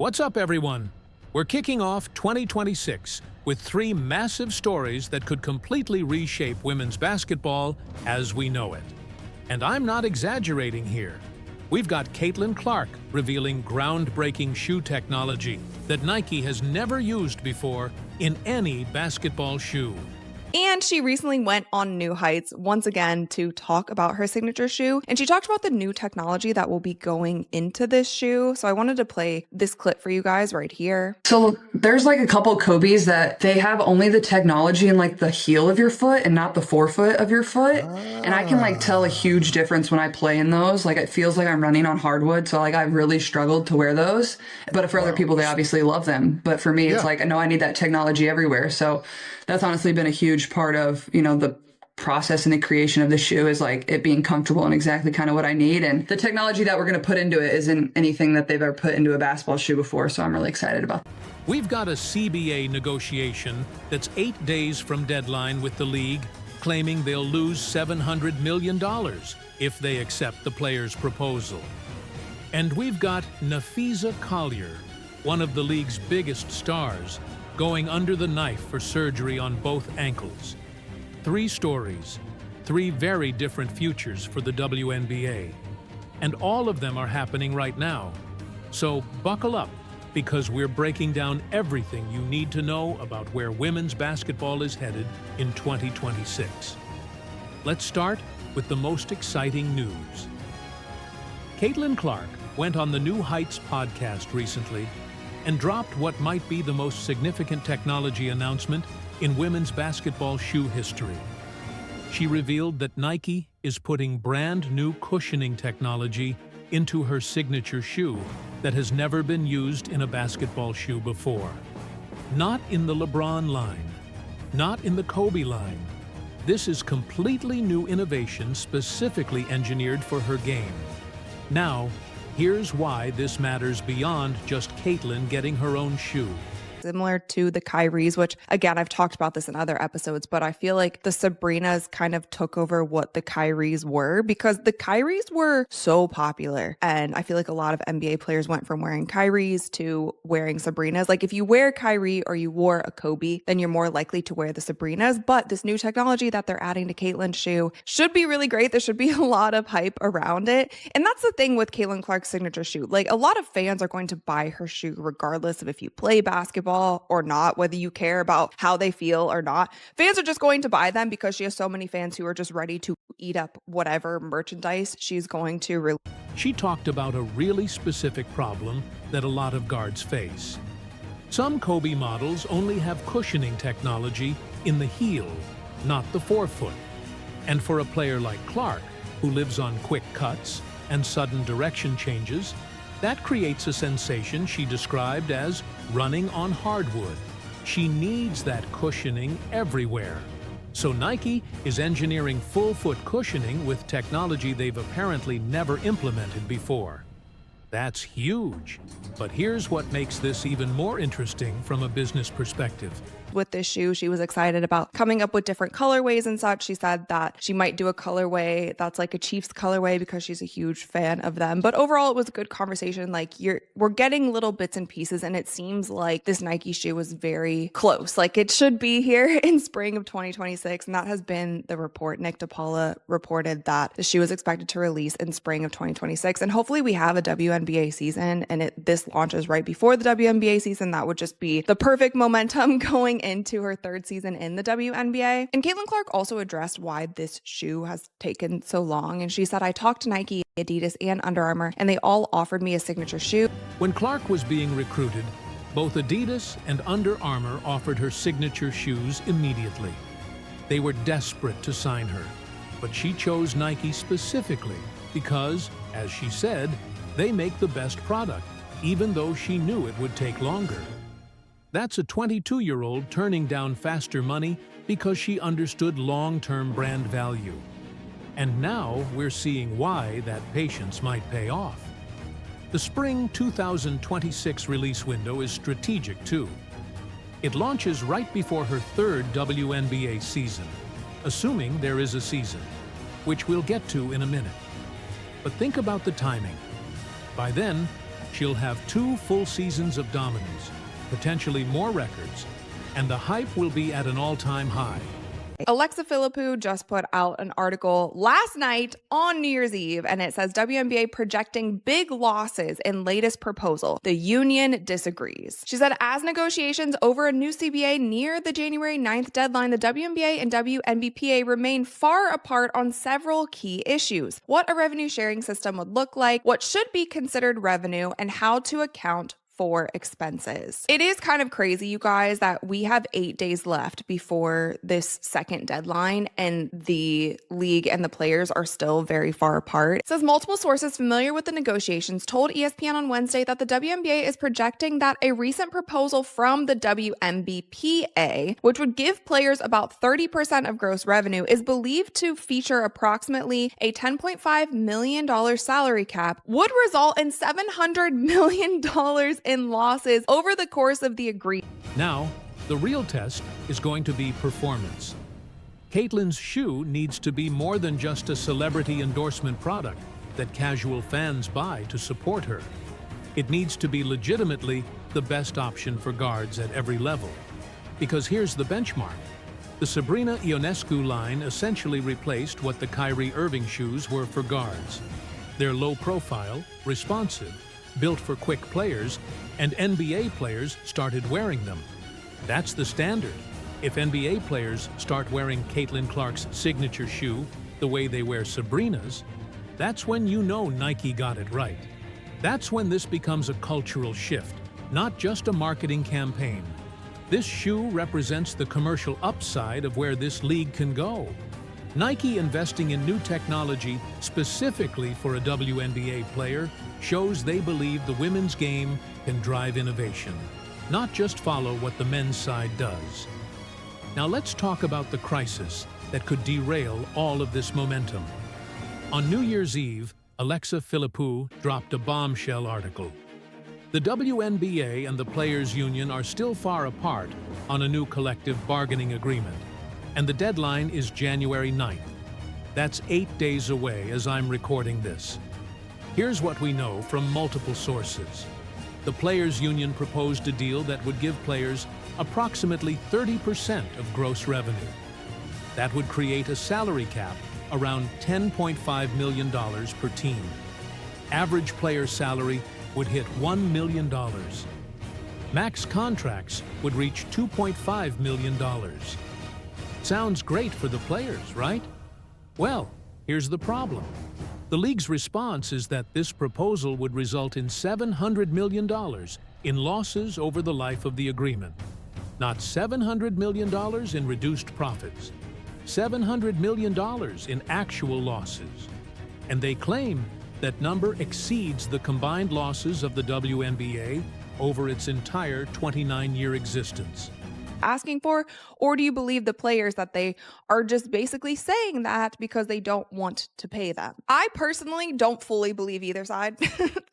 What's up, everyone? We're kicking off 2026 with three massive stories that could completely reshape women's basketball as we know it. And I'm not exaggerating here. We've got Caitlin Clark revealing groundbreaking shoe technology that Nike has never used before in any basketball shoe. And she recently went on New Heights once again to talk about her signature shoe. And she talked about the new technology that will be going into this shoe. So I wanted to play this clip for you guys right here. So there's like a couple Kobe's that they have only the technology in like the heel of your foot and not the forefoot of your foot. And I can like tell a huge difference when I play in those. Like it feels like I'm running on hardwood. So like I really struggled to wear those. But for other people, they obviously love them. But for me, it's like, no, I need that technology everywhere. So that's honestly been a huge part of, the process and the creation of the shoe is like it being comfortable and exactly kind of what I need. And the technology that we're going to put into it isn't anything that they've ever put into a basketball shoe before. So I'm really excited about that. We've got a CBA negotiation that's 8 days from deadline with the league, claiming they'll lose $700 million if they accept the player's proposal. And we've got Napheesa Collier, one of the league's biggest stars, going under the knife for surgery on both ankles. 3 stories, 3 very different futures for the WNBA. And all of them are happening right now. So buckle up, because we're breaking down everything you need to know about where women's basketball is headed in 2026. Let's start with the most exciting news. Caitlin Clark went on the New Heights podcast recently and dropped what might be the most significant technology announcement in women's basketball shoe history. She revealed that Nike is putting brand new cushioning technology into her signature shoe that has never been used in a basketball shoe before. Not in the LeBron line, not in the Kobe line. This is completely new innovation specifically engineered for her game. Now, here's why this matters beyond just Caitlin getting her own shoe. Similar to the Kyries, which again, I've talked about this in other episodes, but I feel like the Sabrinas kind of took over what the Kyries were, because the Kyries were so popular. And I feel like a lot of NBA players went from wearing Kyries to wearing Sabrinas. Like if you wear Kyrie or you wore a Kobe, then you're more likely to wear the Sabrinas. But this new technology that they're adding to Caitlin's shoe should be really great. There should be a lot of hype around it. And that's the thing with Caitlin Clark's signature shoe. Like a lot of fans are going to buy her shoe regardless of if you play basketball or not, whether you care about how they feel or not. Fans are just going to buy them because she has so many fans who are just ready to eat up whatever merchandise she's going to release. She talked about a really specific problem that a lot of guards face. Some Kobe models only have cushioning technology in the heel, not the forefoot. And for a player like Clark, who lives on quick cuts and sudden direction changes, that creates a sensation she described as running on hardwood. She needs that cushioning everywhere. So Nike is engineering full-foot cushioning with technology they've apparently never implemented before. That's huge. But here's what makes this even more interesting from a business perspective. With this shoe, she was excited about coming up with different colorways and such. She said that she might do a colorway that's like a Chiefs colorway because she's a huge fan of them. But overall, it was a good conversation. Like we're getting little bits and pieces, and it seems like this Nike shoe is very close. Like it should be here in spring of 2026, and that has been the report. Nick DePaula reported that the shoe is expected to release in spring of 2026, and hopefully we have a WNBA season, and this launches right before the WNBA season. That would just be the perfect momentum going into her 3rd season in the WNBA. And Caitlin Clark also addressed why this shoe has taken so long. And she said, I talked to Nike, Adidas, and Under Armour, and they all offered me a signature shoe. When Clark was being recruited, both Adidas and Under Armour offered her signature shoes immediately. They were desperate to sign her, but she chose Nike specifically because, as she said, they make the best product, even though she knew it would take longer. That's a 22-year-old turning down faster money because she understood long-term brand value. And now we're seeing why that patience might pay off. The spring 2026 release window is strategic too. It launches right before her 3rd WNBA season, assuming there is a season, which we'll get to in a minute. But think about the timing. By then, she'll have 2 full seasons of dominance, potentially more records, and the hype will be at an all-time high. Alexa Philippou just put out an article last night on New Year's Eve, and it says WNBA projecting big losses in latest proposal. The union disagrees. She said, as negotiations over a new CBA near the January 9th deadline, the WNBA and WNBPA remain far apart on several key issues. What a revenue sharing system would look like, what should be considered revenue, and how to account for expenses. It is kind of crazy, you guys, that we have 8 days left before this second deadline and the league and the players are still very far apart. It says multiple sources familiar with the negotiations told ESPN on Wednesday that the WNBA is projecting that a recent proposal from the WNBPA, which would give players about 30% of gross revenue, is believed to feature approximately a $10.5 million salary cap, would result in $700 million in losses over the course of the agreement. Now, the real test is going to be performance. Caitlin's shoe needs to be more than just a celebrity endorsement product that casual fans buy to support her. It needs to be legitimately the best option for guards at every level. Because here's the benchmark. The Sabrina Ionescu line essentially replaced what the Kyrie Irving shoes were for guards. They're low profile, responsive, built for quick players, and NBA players started wearing them. That's the standard. If NBA players start wearing Caitlin Clark's signature shoe the way they wear Sabrina's, that's when you know Nike got it right. That's when this becomes a cultural shift, not just a marketing campaign. This shoe represents the commercial upside of where this league can go. Nike investing in new technology specifically for a WNBA player shows they believe the women's game can drive innovation, not just follow what the men's side does. Now let's talk about the crisis that could derail all of this momentum. On New Year's Eve, Alexa Philippou dropped a bombshell article. The WNBA and the Players Union are still far apart on a new collective bargaining agreement, and the deadline is January 9th. That's 8 days away as I'm recording this. Here's what we know from multiple sources. The Players Union proposed a deal that would give players approximately 30% of gross revenue. That would create a salary cap around $10.5 million per team. Average player salary would hit $1 million. Max contracts would reach $2.5 million. Sounds great for the players, right? Well, here's the problem. The league's response is that this proposal would result in $700 million in losses over the life of the agreement. Not $700 million in reduced profits, $700 million in actual losses. And they claim that number exceeds the combined losses of the WNBA over its entire 29-year existence. Asking for, or do you believe the players that they are just basically saying that because they don't want to pay them? I personally don't fully believe either side.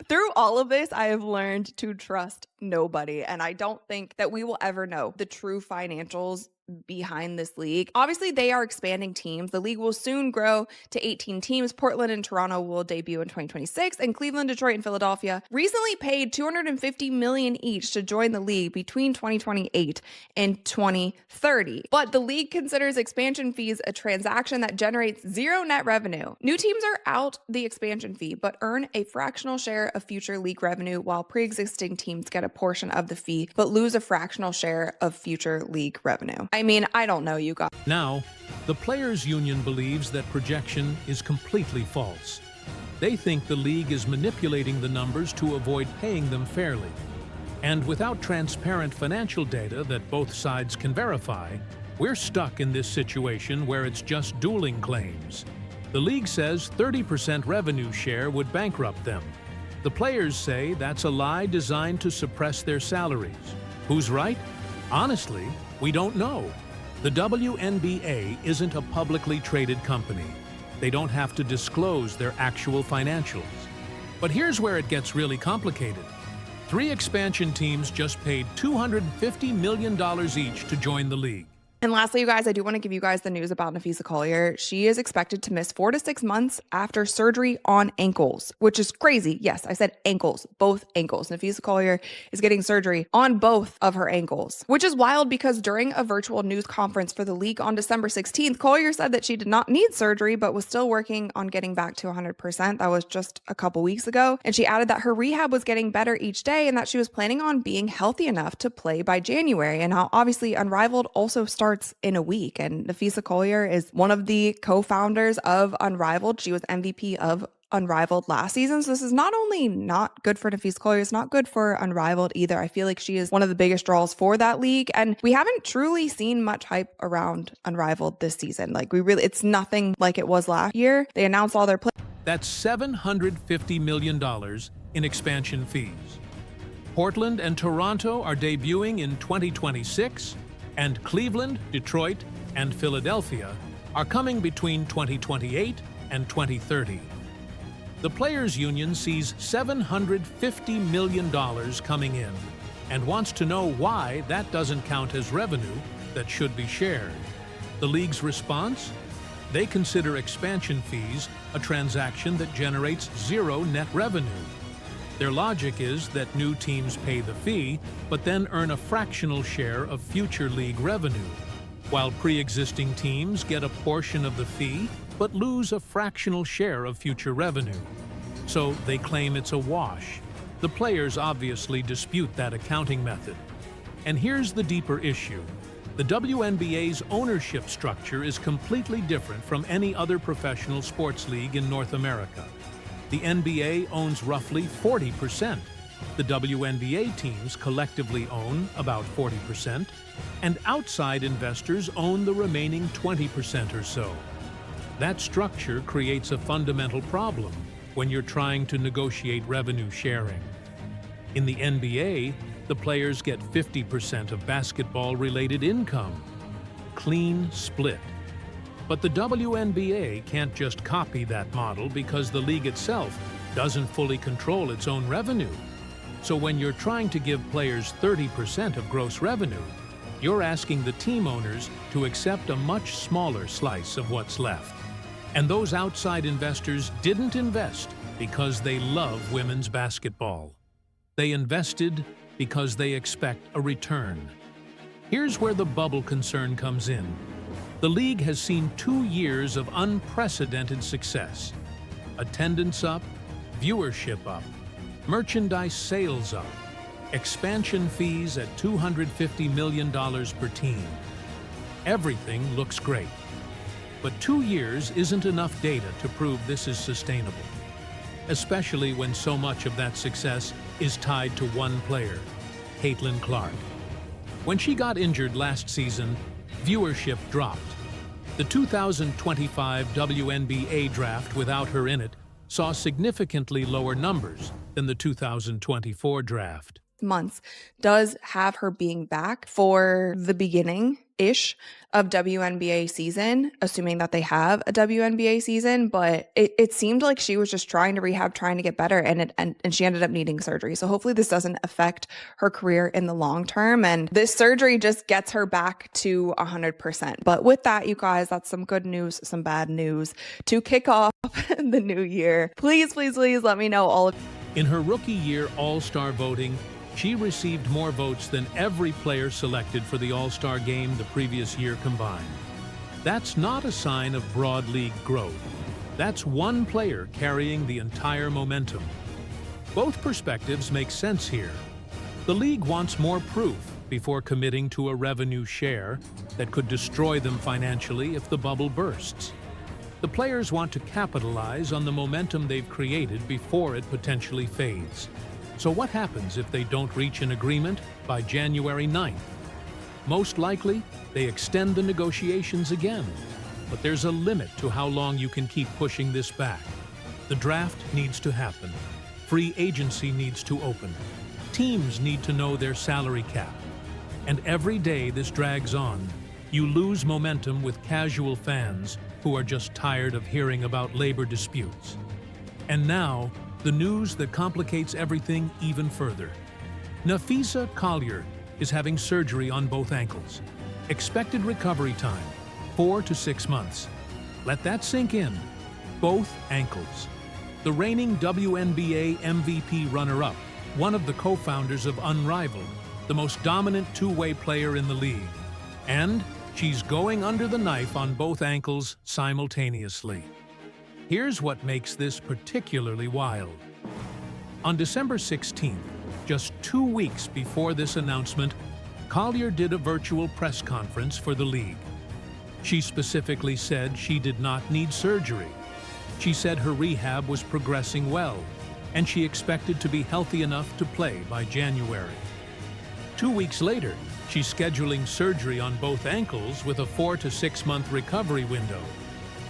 Through all of this, I have learned to trust nobody, and I don't think that we will ever know the true financials behind this league. Obviously, they are expanding teams. The league will soon grow to 18 teams. Portland and Toronto will debut in 2026, and Cleveland, Detroit, and Philadelphia recently paid $250 million each to join the league between 2028 and 2030. But the league considers expansion fees a transaction that generates zero net revenue. New teams are out the expansion fee, but earn a fractional share of future league revenue, while pre-existing teams get a portion of the fee, but lose a fractional share of future league revenue. I mean, I don't know, you guys. Now, the Players Union believes that projection is completely false. They think the league is manipulating the numbers to avoid paying them fairly. And without transparent financial data that both sides can verify, we're stuck in this situation where it's just dueling claims. The league says 30% revenue share would bankrupt them. The players say that's a lie designed to suppress their salaries. Who's right? Honestly, we don't know. The WNBA isn't a publicly traded company. They don't have to disclose their actual financials. But here's where it gets really complicated. 3 expansion teams just paid $250 million each to join the league. And lastly, you guys, I do want to give you guys the news about Napheesa Collier. She is expected to miss 4 to 6 months after surgery on ankles, which is crazy. Yes, I said ankles, both ankles. Napheesa Collier is getting surgery on both of her ankles, which is wild because during a virtual news conference for the league on December 16th, Collier said that she did not need surgery, but was still working on getting back to 100%. That was just a couple weeks ago. And she added that her rehab was getting better each day and that she was planning on being healthy enough to play by January. And how obviously Unrivaled also starts in a week. And Napheesa Collier is one of the co-founders of Unrivaled. She was MVP of Unrivaled last season. So this is not only not good for Napheesa Collier, it's not good for Unrivaled either. I feel like she is one of the biggest draws for that league. And we haven't truly seen much hype around Unrivaled this season. Like it's nothing like it was last year. They announced all their players. That's $750 million in expansion fees. Portland and Toronto are debuting in 2026. And Cleveland, Detroit, and Philadelphia are coming between 2028 and 2030. The Players Union sees $750 million coming in and wants to know why that doesn't count as revenue that should be shared. The league's response? They consider expansion fees a transaction that generates zero net revenue. Their logic is that new teams pay the fee, but then earn a fractional share of future league revenue, while pre-existing teams get a portion of the fee, but lose a fractional share of future revenue. So they claim it's a wash. The players obviously dispute that accounting method. And here's the deeper issue. The WNBA's ownership structure is completely different from any other professional sports league in North America. The NBA owns roughly 40%. The WNBA teams collectively own about 40%, and outside investors own the remaining 20% or so. That structure creates a fundamental problem when you're trying to negotiate revenue sharing. In the NBA, the players get 50% of basketball-related income. Clean split. But the WNBA can't just copy that model because the league itself doesn't fully control its own revenue. So when you're trying to give players 30% of gross revenue, you're asking the team owners to accept a much smaller slice of what's left. And those outside investors didn't invest because they love women's basketball. They invested because they expect a return. Here's where the bubble concern comes in. The league has seen 2 years of unprecedented success. Attendance up, viewership up, merchandise sales up, expansion fees at $250 million per team. Everything looks great. But 2 years isn't enough data to prove this is sustainable, especially when so much of that success is tied to one player, Caitlin Clark. When she got injured last season, viewership dropped. The 2025 WNBA draft without her in it saw significantly lower numbers than the 2024 draft. Months does have her being back for the beginning-ish of WNBA season, assuming that they have a WNBA season, but it seemed like she was just trying to rehab, trying to get better, and she ended up needing surgery. So hopefully this doesn't affect her career in the long term, and this surgery just gets her back to 100%. But with that, you guys, that's some good news, some bad news to kick off the new year. Please, please, please let me know all of. In her rookie year All-Star voting, she received more votes than every player selected for the All-Star game the previous year combined. That's not a sign of broad league growth. That's one player carrying the entire momentum. Both perspectives make sense here. The league wants more proof before committing to a revenue share that could destroy them financially if the bubble bursts. The players want to capitalize on the momentum they've created before it potentially fades. So what happens if they don't reach an agreement by January 9th? Most likely, they extend the negotiations again. But there's a limit to how long you can keep pushing this back. The draft needs to happen. Free agency needs to open. Teams need to know their salary cap. And every day this drags on, you lose momentum with casual fans who are just tired of hearing about labor disputes. And now, the news that complicates everything even further. Napheesa Collier is having surgery on both ankles. Expected recovery time, 4 to 6 months. Let that sink in. Both ankles. The reigning WNBA MVP runner-up, one of the co-founders of Unrivaled, the most dominant two-way player in the league. And she's going under the knife on both ankles simultaneously. Here's what makes this particularly wild. On December 16th, just 2 weeks before this announcement, Collier did a virtual press conference for the league. She specifically said she did not need surgery. She said her rehab was progressing well, and she expected to be healthy enough to play by January. 2 weeks later, she's scheduling surgery on both ankles with a 4 to 6 month recovery window.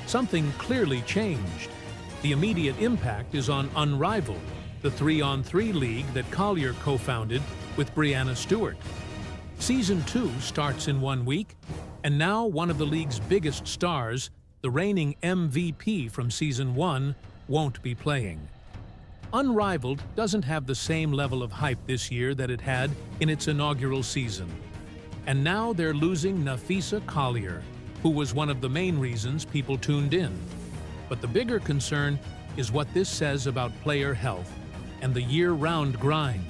Something clearly changed. The immediate impact is on Unrivaled, the 3-on-3 league that Collier co-founded with Brianna Stewart. Season 2 starts in 1 week, and now one of the league's biggest stars, the reigning MVP from Season 1, won't be playing. Unrivaled doesn't have the same level of hype this year that it had in its inaugural season. And now they're losing Napheesa Collier, who was one of the main reasons people tuned in. But the bigger concern is what this says about player health and the year-round grind.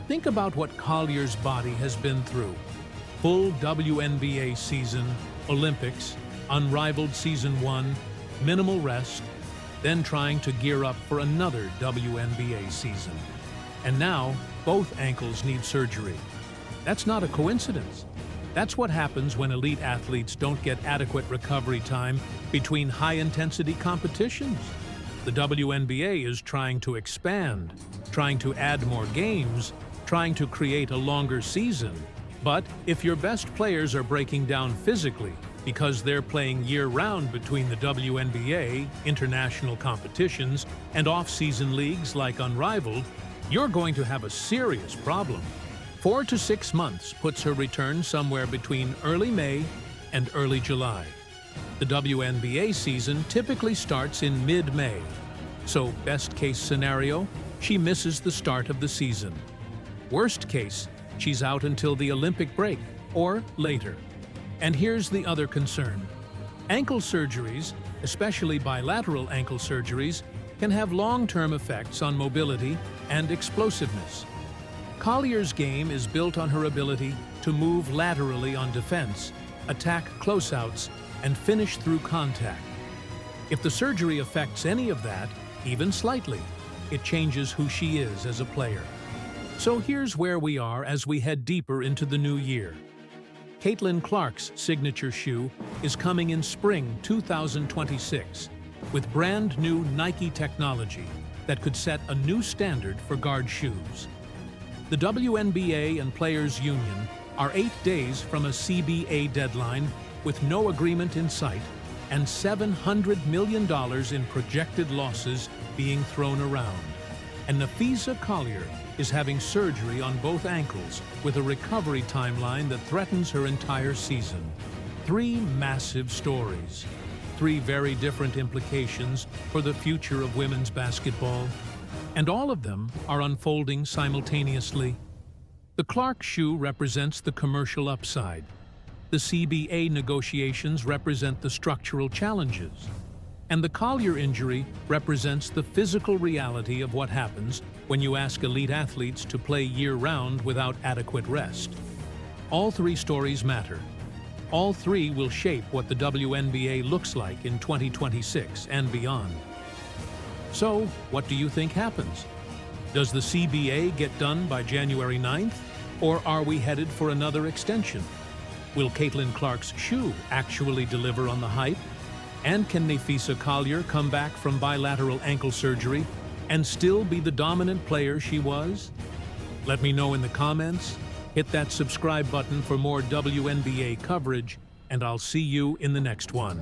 Think about what Collier's body has been through. Full WNBA season, Olympics, Unrivaled Season 1, minimal rest, then trying to gear up for another WNBA season. And now, both ankles need surgery. That's not a coincidence. That's what happens when elite athletes don't get adequate recovery time between high-intensity competitions. The WNBA is trying to expand, trying to add more games, trying to create a longer season. But if your best players are breaking down physically because they're playing year-round between the WNBA, international competitions, and off-season leagues like Unrivaled, you're going to have a serious problem. 4 to 6 months puts her return somewhere between early May and early July. The WNBA season typically starts in mid-May, so best-case scenario, she misses the start of the season. Worst case, she's out until the Olympic break or later. And here's the other concern. Ankle surgeries, especially bilateral ankle surgeries, can have long-term effects on mobility and explosiveness. Collier's game is built on her ability to move laterally on defense, attack closeouts, and finish through contact. If the surgery affects any of that, even slightly, it changes who she is as a player. So here's where we are as we head deeper into the new year. Caitlin Clark's signature shoe is coming in spring 2026 with brand new Nike technology that could set a new standard for guard shoes. The WNBA and Players Union are 8 days from a CBA deadline with no agreement in sight and $700 million in projected losses being thrown around. And Napheesa Collier is having surgery on both ankles with a recovery timeline that threatens her entire season. 3 massive stories, 3 very different implications for the future of women's basketball, and all of them are unfolding simultaneously. The Clark shoe represents the commercial upside. The CBA negotiations represent the structural challenges. And the Collier injury represents the physical reality of what happens when you ask elite athletes to play year-round without adequate rest. All 3 stories matter. All 3 will shape what the WNBA looks like in 2026 and beyond. So, what do you think happens? Does the CBA get done by January 9th? Or are we headed for another extension? Will Caitlin Clark's shoe actually deliver on the hype? And can Napheesa Collier come back from bilateral ankle surgery and still be the dominant player she was? Let me know in the comments, hit that subscribe button for more WNBA coverage, and I'll see you in the next one.